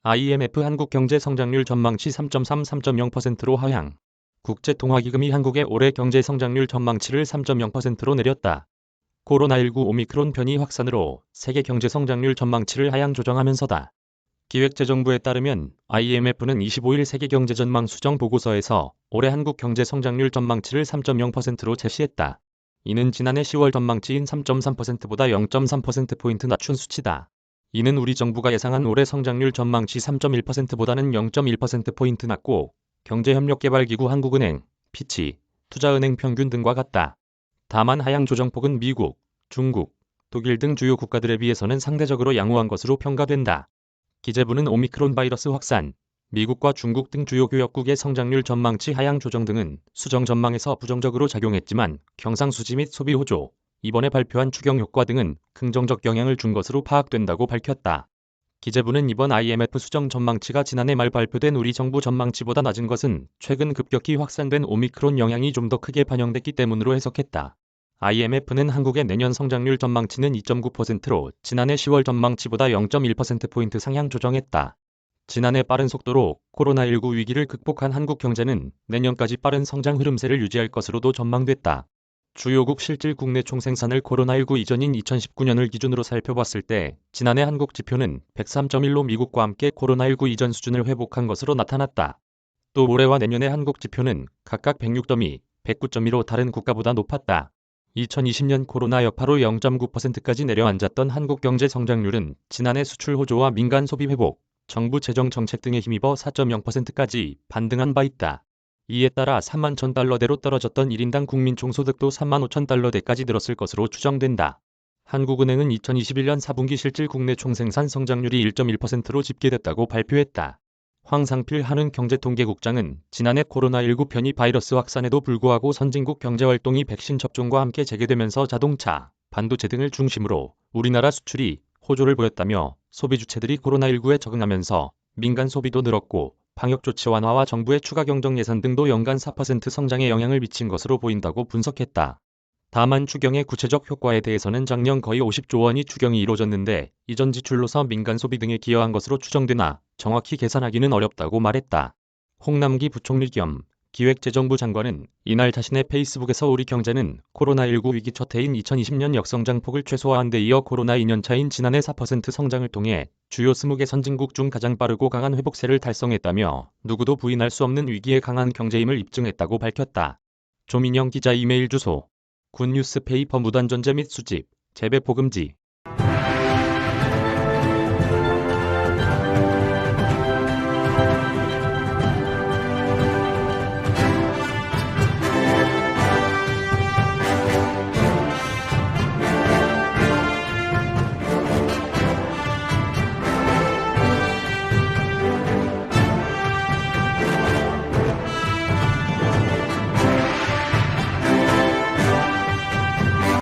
IMF 한국 경제 성장률 전망치 3.3-3.0%로 하향. 국제통화기금이 한국의 올해 경제 성장률 전망치를 3.0%로 내렸다. 코로나19 오미크론 변이 확산으로 세계 경제 성장률 전망치를 하향 조정하면서다. 기획재정부에 따르면 IMF는 25일 세계 경제 전망 수정 보고서에서 올해 한국 경제 성장률 전망치를 3.0%로 제시했다. 이는 지난해 10월 전망치인 3.3%보다 0.3%포인트 낮춘 수치다. 이는 우리 정부가 예상한 올해 성장률 전망치 3.1%보다는 0.1%포인트 낮고 경제협력개발기구 한국은행, 피치, 투자은행 평균 등과 같다. 다만 하향 조정폭은 미국, 중국, 독일 등 주요 국가들에 비해서는 상대적으로 양호한 것으로 평가된다. 기재부는 오미크론 바이러스 확산, 미국과 중국 등 주요 교역국의 성장률 전망치 하향 조정 등은 수정 전망에서 부정적으로 작용했지만 경상수지 및 소비 호조, 이번에 발표한 추경 효과 등은 긍정적 영향을 준 것으로 파악된다고 밝혔다. 기재부는 이번 IMF 수정 전망치가 지난해 말 발표된 우리 정부 전망치보다 낮은 것은 최근 급격히 확산된 오미크론 영향이 좀 더 크게 반영됐기 때문으로 해석했다. IMF는 한국의 내년 성장률 전망치는 2.9%로 지난해 10월 전망치보다 0.1%포인트 상향 조정했다. 지난해 빠른 속도로 코로나19 위기를 극복한 한국 경제는 내년까지 빠른 성장 흐름세를 유지할 것으로도 전망됐다. 주요국 실질 국내 총생산을 코로나19 이전인 2019년을 기준으로 살펴봤을 때 지난해 한국 지표는 103.1로 미국과 함께 코로나19 이전 수준을 회복한 것으로 나타났다. 또 올해와 내년의 한국 지표는 각각 106.2, 109.2로 다른 국가보다 높았다. 2020년 코로나 여파로 0.9%까지 내려앉았던 한국 경제 성장률은 지난해 수출 호조와 민간 소비 회복, 정부 재정 정책 등에 힘입어 4.0%까지 반등한 바 있다. 이에 따라 3만 1,000달러대로 떨어졌던 1인당 국민 총소득도 3만 5,000달러대까지 늘었을 것으로 추정된다. 한국은행은 2021년 4분기 실질 국내 총생산 성장률이 1.1%로 집계됐다고 발표했다. 황상필 한은경제통계국장은 지난해 코로나19 변이 바이러스 확산에도 불구하고 선진국 경제활동이 백신 접종과 함께 재개되면서 자동차, 반도체 등을 중심으로 우리나라 수출이 호조를 보였다며 소비 주체들이 코로나19에 적응하면서 민간 소비도 늘었고 방역조치 완화와 정부의 추가 경정 예산 등도 연간 4% 성장에 영향을 미친 것으로 보인다고 분석했다. 다만 추경의 구체적 효과에 대해서는 작년 거의 50조 원이 추경이 이뤄졌는데 이전 지출로서 민간 소비 등에 기여한 것으로 추정되나 정확히 계산하기는 어렵다고 말했다. 홍남기 부총리 겸 기획재정부 장관은 이날 자신의 페이스북에서 우리 경제는 코로나19 위기 첫 해인 2020년 역성장폭을 최소화한 데 이어 코로나 2년차인 지난해 4% 성장을 통해 주요 20개 선진국 중 가장 빠르고 강한 회복세를 달성했다며 누구도 부인할 수 없는 위기에 강한 경제임을 입증했다고 밝혔다. 조민영 기자 이메일 주소 굿뉴스페이퍼 무단전제 및 수집, 재배포 금지